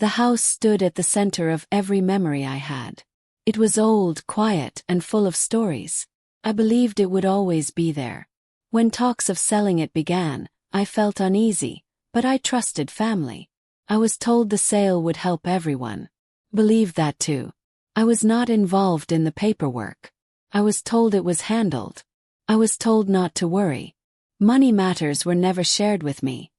The house stood at the center of every memory I had. It was old, quiet, and full of stories. I believed it would always be there. When talks of selling it began, I felt uneasy, but I trusted family. I was told the sale would help everyone. Believed that too. I was not involved in the paperwork. I was told it was handled. I was told not to worry. Money matters were never shared with me,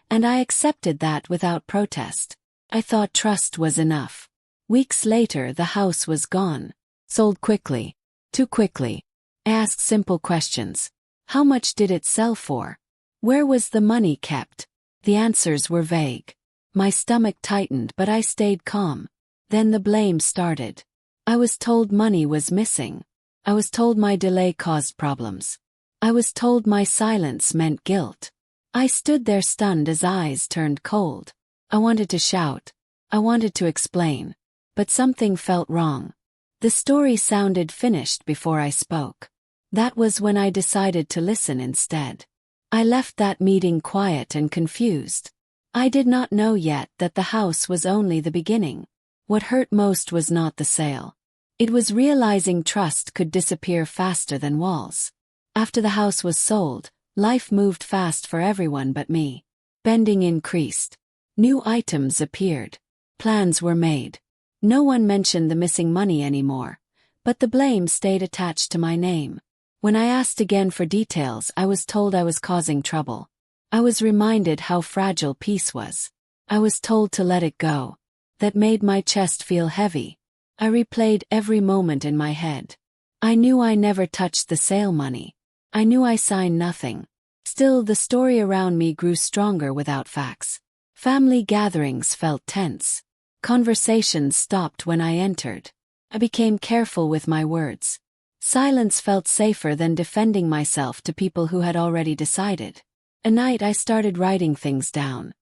and I accepted that without protest. I thought trust was enough. Weeks later, the house was gone. Sold quickly. Too quickly. I asked simple questions. How much did it sell for? Where was the money kept? The answers were vague. My stomach tightened, but I stayed calm. Then the blame started. I was told money was missing. I was told my delay caused problems. I was told my silence meant guilt. I stood there stunned as eyes turned cold. I wanted to shout. I wanted to explain. But something felt wrong. The story sounded finished before I spoke. That was when I decided to listen instead. I left that meeting quiet and confused. I did not know yet that the house was only the beginning. What hurt most was not the sale. It was realizing trust could disappear faster than walls. After the house was sold, life moved fast for everyone but me. Spending increased. New items appeared. Plans were made. No one mentioned the missing money anymore, but the blame stayed attached to my name. When I asked again for details, I was told I was causing trouble. I was reminded how fragile peace was. I was told to let it go. That made my chest feel heavy. I replayed every moment in my head. I knew I never touched the sale money. I knew I signed nothing. Still, the story around me grew stronger without facts. Family gatherings felt tense. Conversations stopped when I entered. I became careful with my words. Silence felt safer than defending myself to people who had already decided. At night I started writing things down.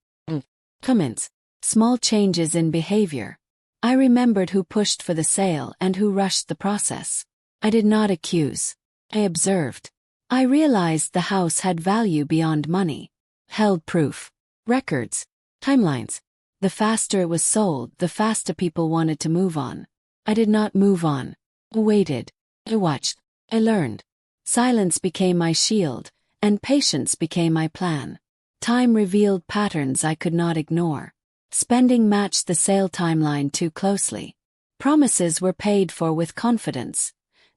Comments. Small changes in behavior. I remembered who pushed for the sale and who rushed the process. I did not accuse. I observed. I realized the house had value beyond money. Held proof. Records. Timelines. The faster it was sold, the faster people wanted to move on. I did not move on. I waited. I watched. I learned. Silence became my shield, and patience became my plan. Time revealed patterns I could not ignore. Spending matched the sale timeline too closely. Promises were paid for with confidence,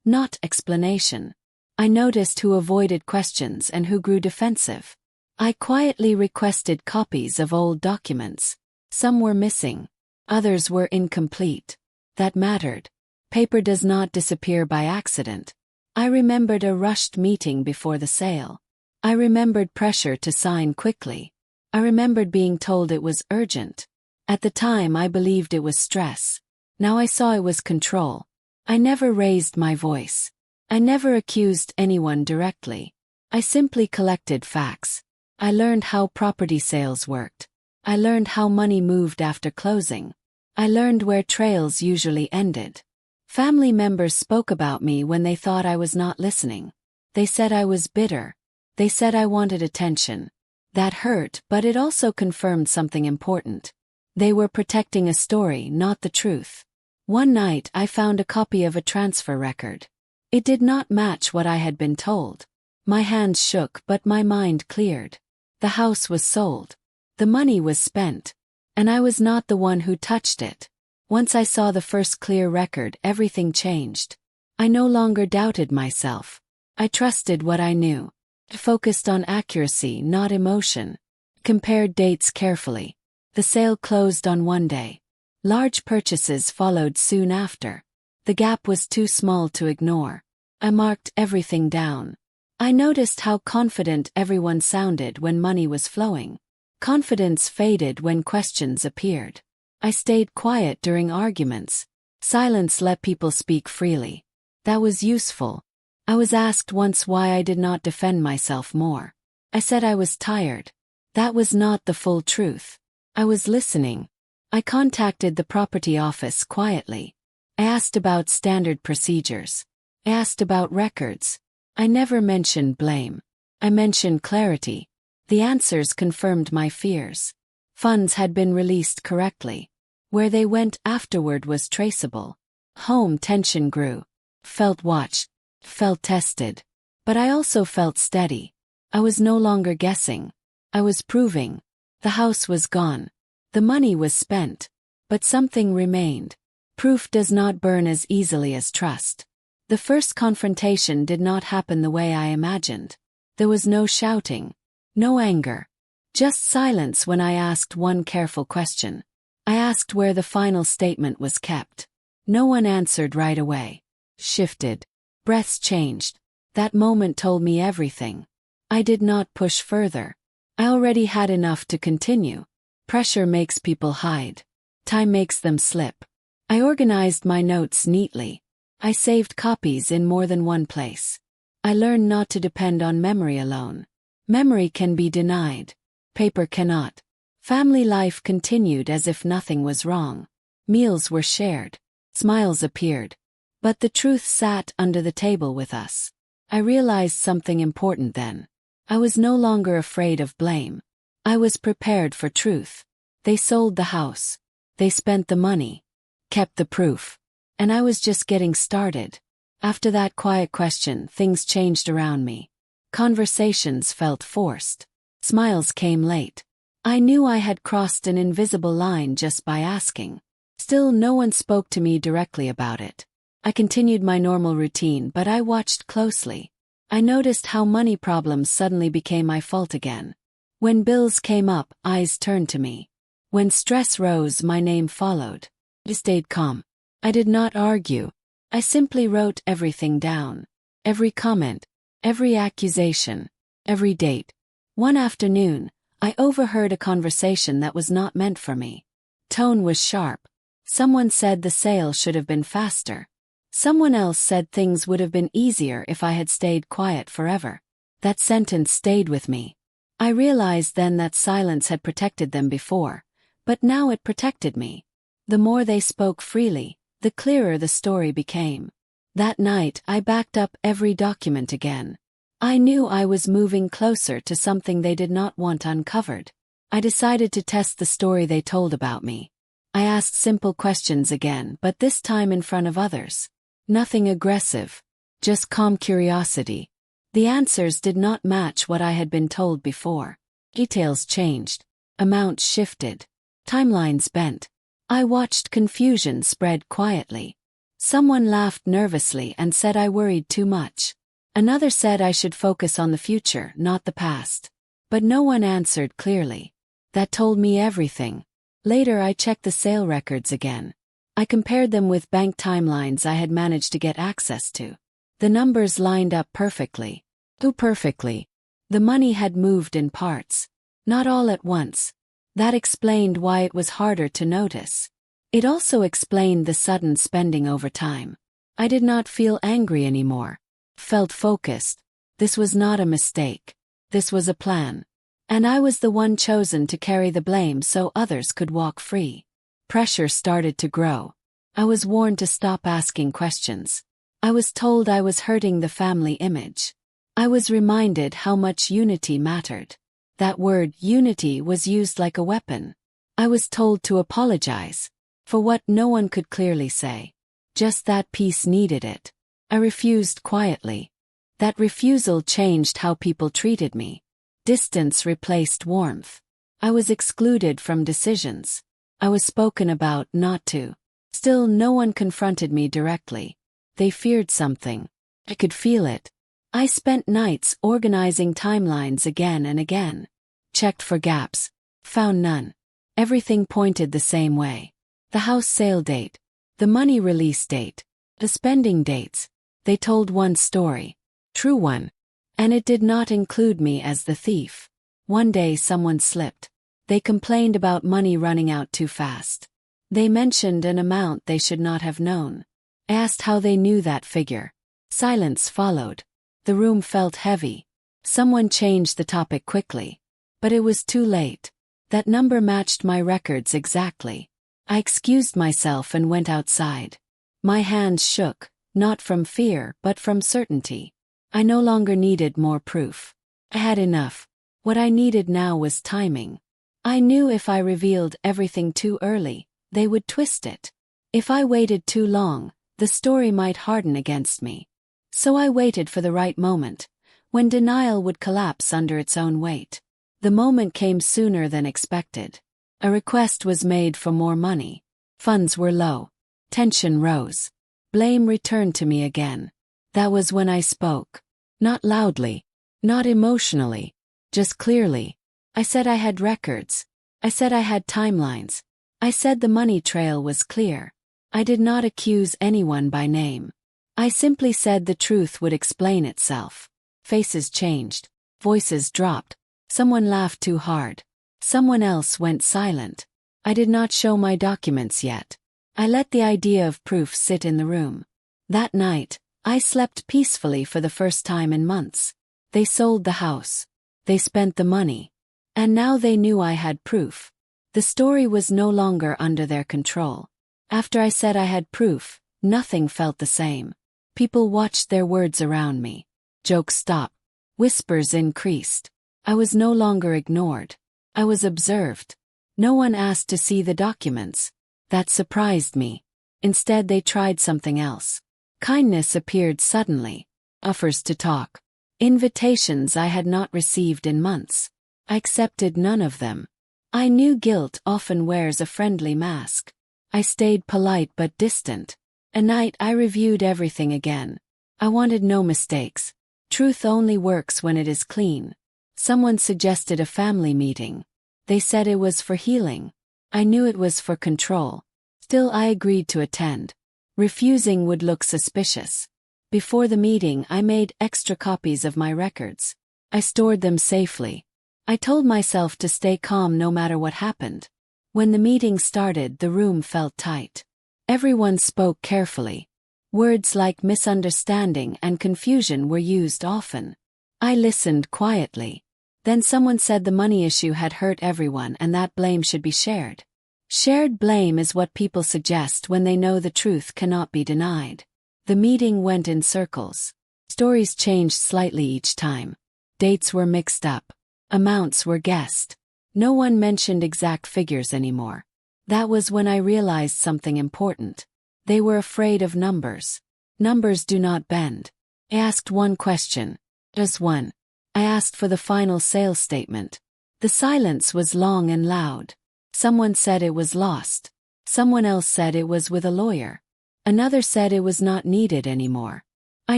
not explanation. I noticed who avoided questions and who grew defensive. I quietly requested copies of old documents. Some were missing. Others were incomplete. That mattered. Paper does not disappear by accident. I remembered a rushed meeting before the sale. I remembered pressure to sign quickly. I remembered being told it was urgent. At the time I believed it was stress. Now I saw it was control. I never raised my voice. I never accused anyone directly. I simply collected facts. I learned how property sales worked. I learned how money moved after closing. I learned where trails usually ended. Family members spoke about me when they thought I was not listening. They said I was bitter. They said I wanted attention. That hurt, but it also confirmed something important. They were protecting a story, not the truth. One night I found a copy of a transfer record. It did not match what I had been told. My hands shook, but my mind cleared. The house was sold. The money was spent. And I was not the one who touched it. Once I saw the first clear record, everything changed. I no longer doubted myself. I trusted what I knew. I focused on accuracy, not emotion. Compared dates carefully. The sale closed on one day. Large purchases followed soon after. The gap was too small to ignore. I marked everything down. I noticed how confident everyone sounded when money was flowing. Confidence faded when questions appeared. I stayed quiet during arguments. Silence let people speak freely. That was useful. I was asked once why I did not defend myself more. I said I was tired. That was not the full truth. I was listening. I contacted the property office quietly. I asked about standard procedures. I asked about records. I never mentioned blame. I mentioned clarity. The answers confirmed my fears. Funds had been released correctly. Where they went afterward was traceable. Home tension grew. Felt watched. Felt tested. But I also felt steady. I was no longer guessing. I was proving. The house was gone. The money was spent. But something remained. Proof does not burn as easily as trust. The first confrontation did not happen the way I imagined. There was no shouting. No anger. Just silence when I asked one careful question. I asked where the final statement was kept. No one answered right away. Shifted. Breaths changed. That moment told me everything. I did not push further. I already had enough to continue. Pressure makes people hide. Time makes them slip. I organized my notes neatly. I saved copies in more than one place. I learned not to depend on memory alone. Memory can be denied. Paper cannot. Family life continued as if nothing was wrong. Meals were shared. Smiles appeared. But the truth sat under the table with us. I realized something important then. I was no longer afraid of blame. I was prepared for truth. They sold the house. They spent the money. Kept the proof. And I was just getting started. After that quiet question, things changed around me. Conversations felt forced. Smiles came late. I knew I had crossed an invisible line just by asking. Still, no one spoke to me directly about it. I continued my normal routine, but I watched closely. I noticed how money problems suddenly became my fault again. When bills came up, eyes turned to me. When stress rose, my name followed. I stayed calm. I did not argue. I simply wrote everything down. Every comment, every accusation, every date. One afternoon, I overheard a conversation that was not meant for me. Tone was sharp. Someone said the sale should have been faster. Someone else said things would have been easier if I had stayed quiet forever. That sentence stayed with me. I realized then that silence had protected them before, but now it protected me. The more they spoke freely, the clearer the story became. That night, I backed up every document again. I knew I was moving closer to something they did not want uncovered. I decided to test the story they told about me. I asked simple questions again, but this time in front of others. Nothing aggressive. Just calm curiosity. The answers did not match what I had been told before. Details changed. Amounts shifted. Timelines bent. I watched confusion spread quietly. Someone laughed nervously and said I worried too much. Another said I should focus on the future, not the past. But no one answered clearly. That told me everything. Later I checked the sale records again. I compared them with bank timelines I had managed to get access to. The numbers lined up perfectly. Too perfectly. The money had moved in parts. Not all at once. That explained why it was harder to notice. It also explained the sudden spending over time. I did not feel angry anymore. Felt focused. This was not a mistake. This was a plan. And I was the one chosen to carry the blame so others could walk free. Pressure started to grow. I was warned to stop asking questions. I was told I was hurting the family image. I was reminded how much unity mattered. That word, unity, was used like a weapon. I was told to apologize. For what no one could clearly say. Just that piece needed it. I refused quietly. That refusal changed how people treated me. Distance replaced warmth. I was excluded from decisions. I was spoken about not to. Still, no one confronted me directly. They feared something. I could feel it. I spent nights organizing timelines again and again. Checked for gaps. Found none. Everything pointed the same way. The house sale date. The money release date. The spending dates. They told one story. True one. And it did not include me as the thief. One day someone slipped. They complained about money running out too fast. They mentioned an amount they should not have known. I asked how they knew that figure. Silence followed. The room felt heavy. Someone changed the topic quickly. But it was too late. That number matched my records exactly. I excused myself and went outside. My hands shook, not from fear but from certainty. I no longer needed more proof. I had enough. What I needed now was timing. I knew if I revealed everything too early, they would twist it. If I waited too long, the story might harden against me. So I waited for the right moment, when denial would collapse under its own weight. The moment came sooner than expected. A request was made for more money. Funds were low. Tension rose. Blame returned to me again. That was when I spoke. Not loudly. Not emotionally. Just clearly. I said I had records. I said I had timelines. I said the money trail was clear. I did not accuse anyone by name. I simply said the truth would explain itself. Faces changed. Voices dropped. Someone laughed too hard. Someone else went silent. I did not show my documents yet. I let the idea of proof sit in the room. That night, I slept peacefully for the first time in months. They sold the house. They spent the money. And now they knew I had proof. The story was no longer under their control. After I said I had proof, nothing felt the same. People watched their words around me. Jokes stopped. Whispers increased. I was no longer ignored. I was observed. No one asked to see the documents. That surprised me. Instead, they tried something else. Kindness appeared suddenly. Offers to talk. Invitations I had not received in months. I accepted none of them. I knew guilt often wears a friendly mask. I stayed polite but distant. At night I reviewed everything again. I wanted no mistakes. Truth only works when it is clean. Someone suggested a family meeting. They said it was for healing. I knew it was for control. Still I agreed to attend. Refusing would look suspicious. Before the meeting I made extra copies of my records. I stored them safely. I told myself to stay calm no matter what happened. When the meeting started, the room felt tight. Everyone spoke carefully. Words like misunderstanding and confusion were used often. I listened quietly. Then someone said the money issue had hurt everyone and that blame should be shared. Shared blame is what people suggest when they know the truth cannot be denied. The meeting went in circles. Stories changed slightly each time. Dates were mixed up. Amounts were guessed. No one mentioned exact figures anymore. That was when I realized something important. They were afraid of numbers. Numbers do not bend. I asked one question. Just one. I asked for the final sales statement. The silence was long and loud. Someone said it was lost. Someone else said it was with a lawyer. Another said it was not needed anymore. I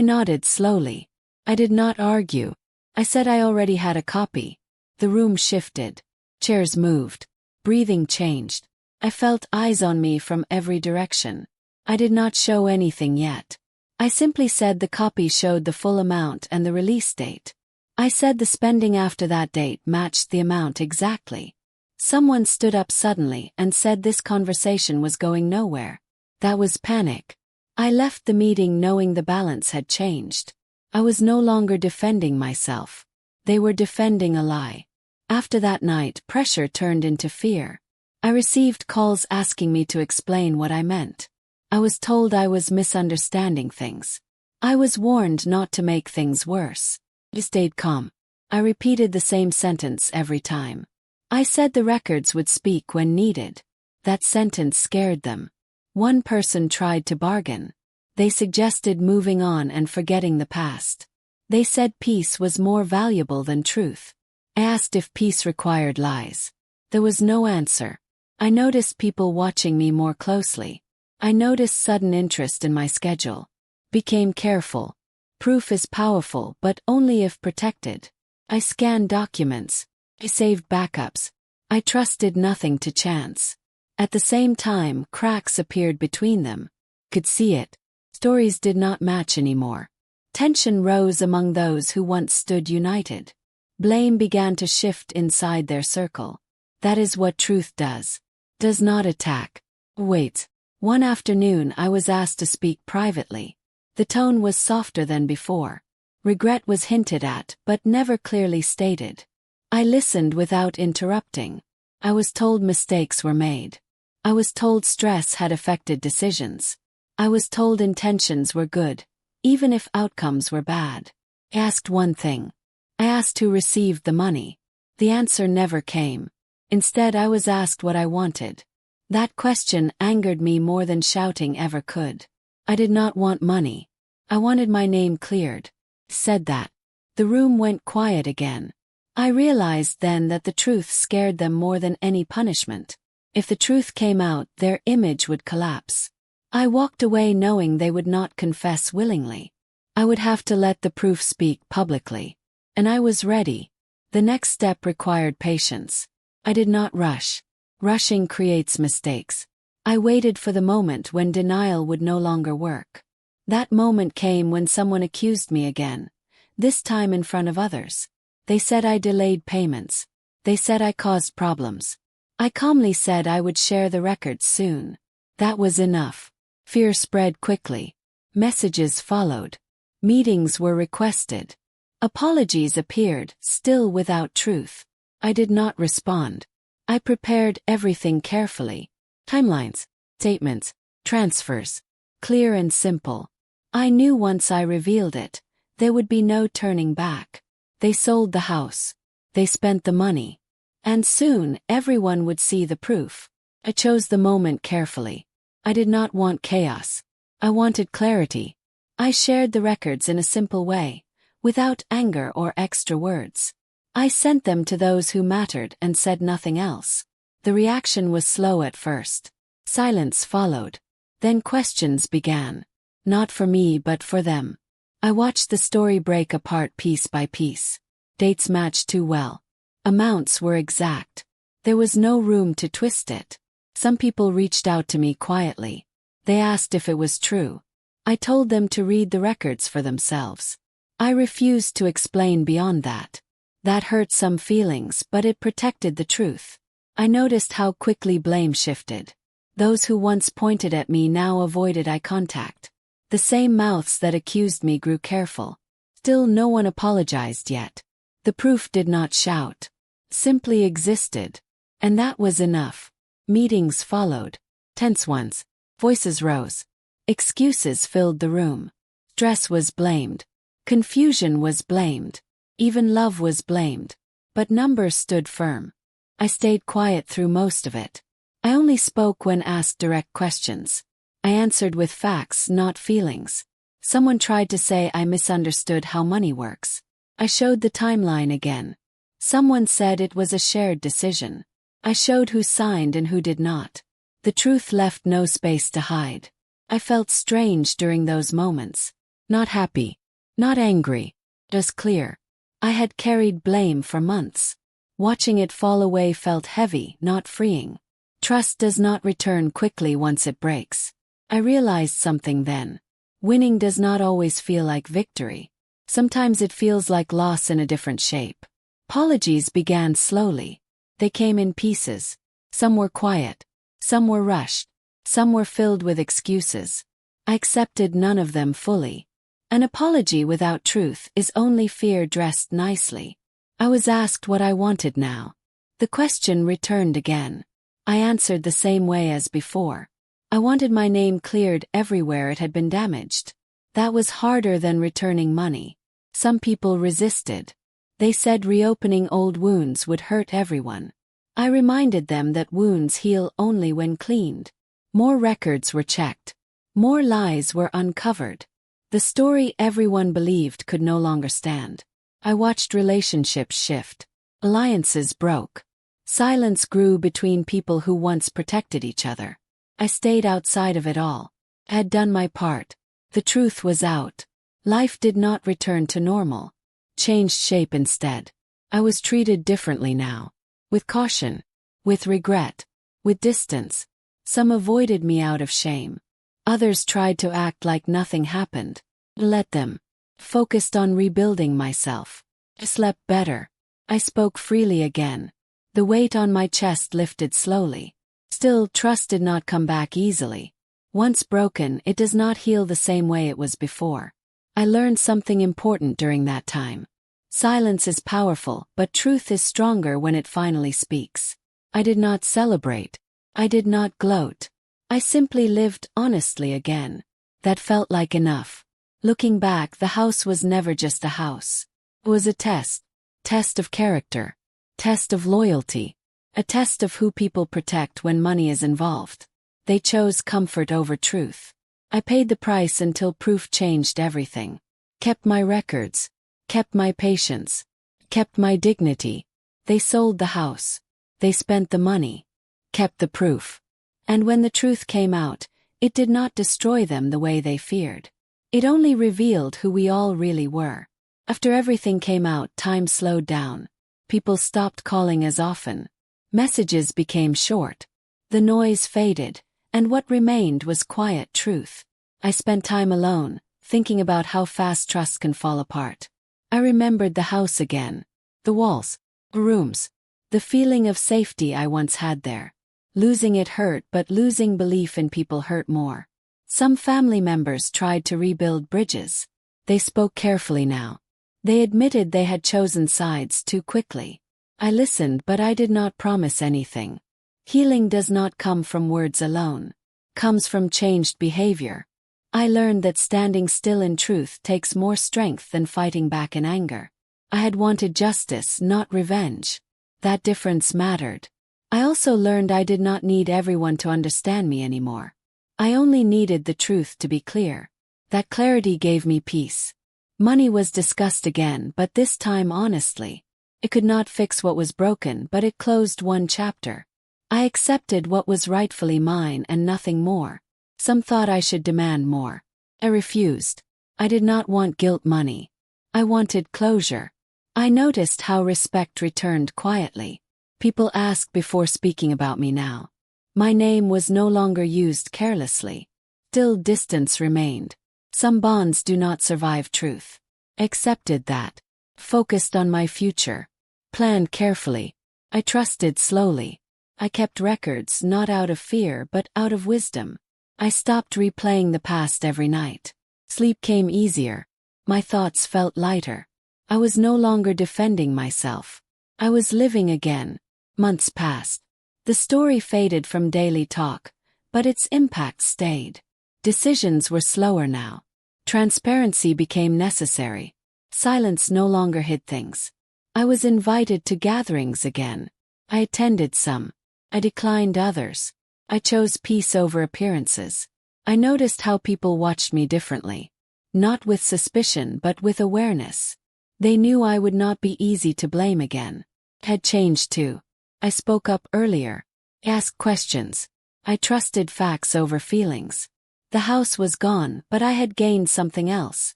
nodded slowly. I did not argue. I said I already had a copy. The room shifted. Chairs moved. Breathing changed. I felt eyes on me from every direction. I did not show anything yet. I simply said the copy showed the full amount and the release date. I said the spending after that date matched the amount exactly. Someone stood up suddenly and said this conversation was going nowhere. That was panic. I left the meeting knowing the balance had changed. I was no longer defending myself. They were defending a lie. After that night, pressure turned into fear. I received calls asking me to explain what I meant. I was told I was misunderstanding things. I was warned not to make things worse. I stayed calm. I repeated the same sentence every time. I said the records would speak when needed. That sentence scared them. One person tried to bargain. They suggested moving on and forgetting the past. They said peace was more valuable than truth. I asked if peace required lies. There was no answer. I noticed people watching me more closely. I noticed sudden interest in my schedule. Became careful. Proof is powerful, but only if protected. I scanned documents. I saved backups. I trusted nothing to chance. At the same time, cracks appeared between them. Could see it. Stories did not match anymore. Tension rose among those who once stood united. Blame began to shift inside their circle. That is what truth does. Does not attack. Wait. One afternoon I was asked to speak privately. The tone was softer than before. Regret was hinted at, but never clearly stated. I listened without interrupting. I was told mistakes were made. I was told stress had affected decisions. I was told intentions were good, even if outcomes were bad. I asked one thing. I asked who received the money. The answer never came. Instead, I was asked what I wanted. That question angered me more than shouting ever could. I did not want money. I wanted my name cleared. Said that. The room went quiet again. I realized then that the truth scared them more than any punishment. If the truth came out, their image would collapse. I walked away knowing they would not confess willingly. I would have to let the proof speak publicly. And I was ready. The next step required patience. I did not rush. Rushing creates mistakes. I waited for the moment when denial would no longer work. That moment came when someone accused me again, this time in front of others. They said I delayed payments. They said I caused problems. I calmly said I would share the records soon. That was enough. Fear spread quickly. Messages followed. Meetings were requested. Apologies appeared, still without truth. I did not respond. I prepared everything carefully. Timelines, statements, transfers. Clear and simple. I knew once I revealed it, there would be no turning back. They sold the house. They spent the money. And soon, everyone would see the proof. I chose the moment carefully. I did not want chaos. I wanted clarity. I shared the records in a simple way, without anger or extra words. I sent them to those who mattered and said nothing else. The reaction was slow at first. Silence followed. Then questions began. Not for me but for them. I watched the story break apart piece by piece. Dates matched too well. Amounts were exact. There was no room to twist it. Some people reached out to me quietly. They asked if it was true. I told them to read the records for themselves. I refused to explain beyond that. That hurt some feelings, but it protected the truth. I noticed how quickly blame shifted. Those who once pointed at me now avoided eye contact. The same mouths that accused me grew careful. Still no one apologized yet. The proof did not shout. Simply existed. And that was enough. Meetings followed. Tense ones. Voices rose. Excuses filled the room. Stress was blamed. Confusion was blamed. Even love was blamed. But numbers stood firm. I stayed quiet through most of it. I only spoke when asked direct questions. I answered with facts, not feelings. Someone tried to say I misunderstood how money works. I showed the timeline again. Someone said it was a shared decision. I showed who signed and who did not. The truth left no space to hide. I felt strange during those moments. Not happy. Not angry. Just clear. I had carried blame for months. Watching it fall away felt heavy, not freeing. Trust does not return quickly once it breaks. I realized something then. Winning does not always feel like victory. Sometimes it feels like loss in a different shape. Apologies began slowly. They came in pieces. Some were quiet. Some were rushed. Some were filled with excuses. I accepted none of them fully. An apology without truth is only fear dressed nicely. I was asked what I wanted now. The question returned again. I answered the same way as before. I wanted my name cleared everywhere it had been damaged. That was harder than returning money. Some people resisted. They said reopening old wounds would hurt everyone. I reminded them that wounds heal only when cleaned. More records were checked. More lies were uncovered. The story everyone believed could no longer stand. I watched relationships shift. Alliances broke. Silence grew between people who once protected each other. I stayed outside of it all. I had done my part. The truth was out. Life did not return to normal. Changed shape instead. I was treated differently now. With caution. With regret. With distance. Some avoided me out of shame. Others tried to act like nothing happened. Let them. Focused on rebuilding myself. I slept better. I spoke freely again. The weight on my chest lifted slowly. Still, trust did not come back easily. Once broken, it does not heal the same way it was before. I learned something important during that time. Silence is powerful, but truth is stronger when it finally speaks. I did not celebrate. I did not gloat. I simply lived honestly again. That felt like enough. Looking back, the house was never just a house. It was a test. Test of character. Test of loyalty. A test of who people protect when money is involved. They chose comfort over truth. I paid the price until proof changed everything. Kept my records. Kept my patience. Kept my dignity. They sold the house. They spent the money. Kept the proof. And when the truth came out, it did not destroy them the way they feared. It only revealed who we all really were. After everything came out, time slowed down. People stopped calling as often. Messages became short. The noise faded, and what remained was quiet truth. I spent time alone, thinking about how fast trust can fall apart. I remembered the house again. The walls. The rooms. The feeling of safety I once had there. Losing it hurt, but losing belief in people hurt more. Some family members tried to rebuild bridges. They spoke carefully now. They admitted they had chosen sides too quickly. I listened, but I did not promise anything. Healing does not come from words alone. Comes from changed behavior. I learned that standing still in truth takes more strength than fighting back in anger. I had wanted justice, not revenge. That difference mattered. I also learned I did not need everyone to understand me anymore. I only needed the truth to be clear. That clarity gave me peace. Money was discussed again, but this time honestly. It could not fix what was broken, but it closed one chapter. I accepted what was rightfully mine and nothing more. Some thought I should demand more. I refused. I did not want guilt money. I wanted closure. I noticed how respect returned quietly. People asked before speaking about me now. My name was no longer used carelessly. Still distance remained. Some bonds do not survive truth. Accepted that. Focused on my future. Planned carefully. I trusted slowly. I kept records not out of fear but out of wisdom. I stopped replaying the past every night. Sleep came easier. My thoughts felt lighter. I was no longer defending myself. I was living again. Months passed. The story faded from daily talk, but its impact stayed. Decisions were slower now. Transparency became necessary. Silence no longer hid things. I was invited to gatherings again. I attended some. I declined others. I chose peace over appearances. I noticed how people watched me differently. Not with suspicion but with awareness. They knew I would not be easy to blame again. Had changed too. I spoke up earlier. Asked questions. I trusted facts over feelings. The house was gone, but I had gained something else.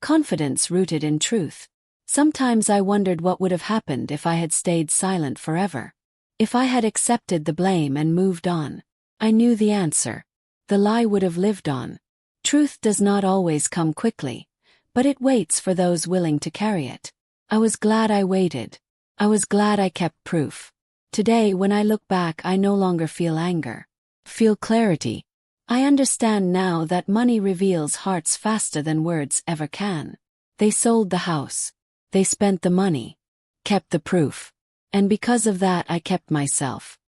Confidence rooted in truth. Sometimes I wondered what would have happened if I had stayed silent forever. If I had accepted the blame and moved on. I knew the answer. The lie would have lived on. Truth does not always come quickly, but it waits for those willing to carry it. I was glad I waited. I was glad I kept proof. Today, when I look back, I no longer feel anger. Feel clarity. I understand now that money reveals hearts faster than words ever can. They sold the house. They spent the money. Kept the proof. And because of that, I kept myself.